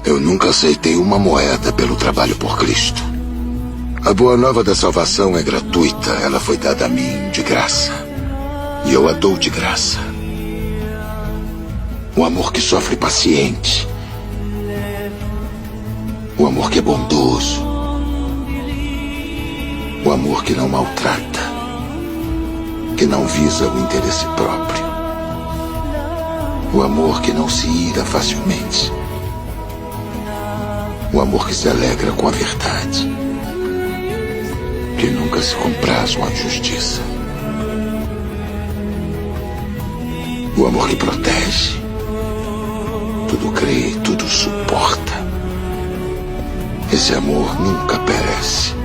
Eu nunca aceitei uma moeda pelo trabalho por Cristo. A boa nova da salvação é gratuita. Ela foi dada a mim de graça. E eu a dou de graça. O amor que sofre paciente. O amor que é bondoso. O amor que não maltrata. Que não visa o interesse próprio. O amor que não se ira facilmente. O amor que se alegra com a verdade. Que nunca se compraz com a justiça. O amor que protege. Tudo crê, tudo suporta. Esse amor nunca perece.